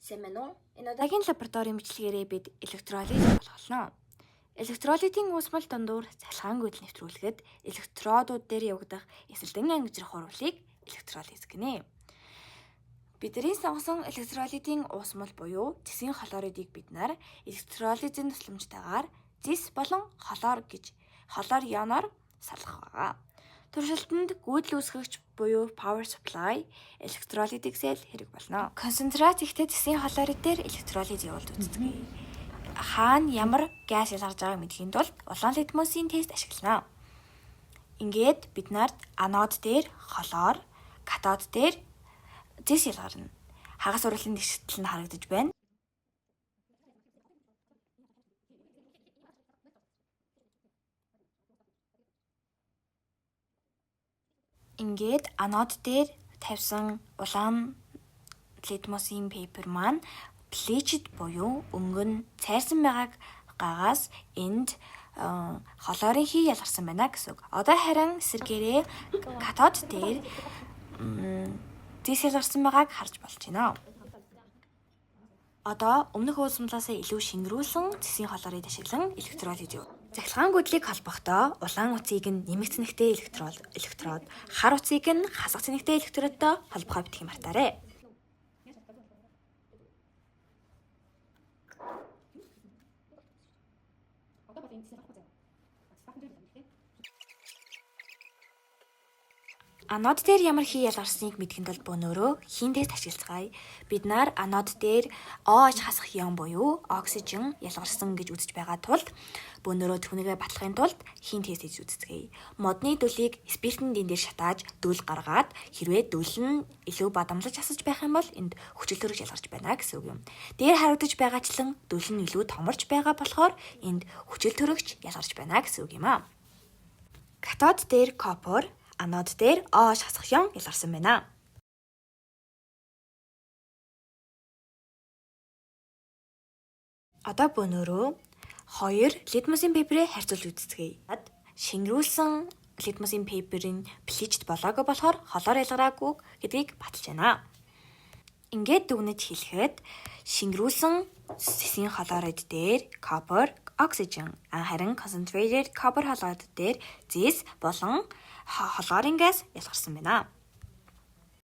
Сайн байна уу? Энэ удаагийн лабораторийн бичлэгээрээ бид электролиз олголно. Электролитийн уусмал дундуур цалхаангүйд нэвтрүүлэхэд электродууд дээр явагдах эсэлдэн ангижрах хурвлыг электролиз гэнэ. Бидний сонгосон электролитийн уусмал буюу цэсийн хлоридыг бид нар электролизийн тусламжтайгаар зис болон хлор гэж хлор ионоор салгах байгаа. Туршилтанд гүйдэл үүсгэгч буюу power supply электролитиксэл хэрэг болно. Концентрат ихтэй цэсийн хлорид дээр электролиз явуулж үздэг. Хаана ямар газ ялгарч байгааг мэдхийн тулд улаан литмусийн тест ашиглана. Ингээд бид нарт анод дээр хлор, катод дээр зис ялгарна. Хагас урлагийн тэгштэл нь харагдаж байна. Ингээд анод дээр тавьсан улаан литмусийн пейпер маань bleached буюу өнгөн цайрсан байгааг гаагаас энд хлорын хий ялгарсан байна гэсэн үг. Одоо харин эсрэгээрээ катод дээр зис ялгарсан байгааг харж болж байна. Одоо өмнөх уусмлаас илүү шингэрүүлсэн цэсийн хлорид ашиглан электролиз юу. Цахилгаангүйдлийг холбохдоо улаан утсыг нь нэмэх цэнэгтэй электрод, хар утсыг нь хасах цэнэгтэй электродтой холбохоо битгий мартаарай. Анод дээр ямар хий ялгарсныг мэдхийн тулд бөөнөрөө хийн тест ашиглацгаая. Бид нар анод дээр OH хасах ион буюу оксижен ялгарсан гэж үзэж байгаа тулд бөөнөрөө түүнийгээ батлахын тулд хийн тест хийж үзцгээе. Модны дөлийг спиртэн дэн дээр шатааж дөл гаргаад хэрвээ дөл нь илүү бадамлаж хасаж байх юм бол энд хүчил төрөг ялгарч байна гэсэн үг юм. Дээр харагдаж байгаачлан дөл нь илүү томорч байгаа болохоор энд хүчил төрөгч ялгарч байна гэсэн үг юм аа. Катод дээр копор, анод дээр OH хасах ион ялгарсан байна. Одоо бөөнөрөө хоёр литмусийн пейперээ харьцуулж үзцгээе. Шингэрүүлсэн литмусийн пейперийн bleached болоогүй болохоор хлор ялгараагүй гэдгийг баталж байна. Ингээд дүгнэж хэлэхэд шингэрүүлсэн цэсийн хлорид дээр copper, oxygen, харин concentrated copper хлорид дээр зис болон хлорын газ ялгарсан байна.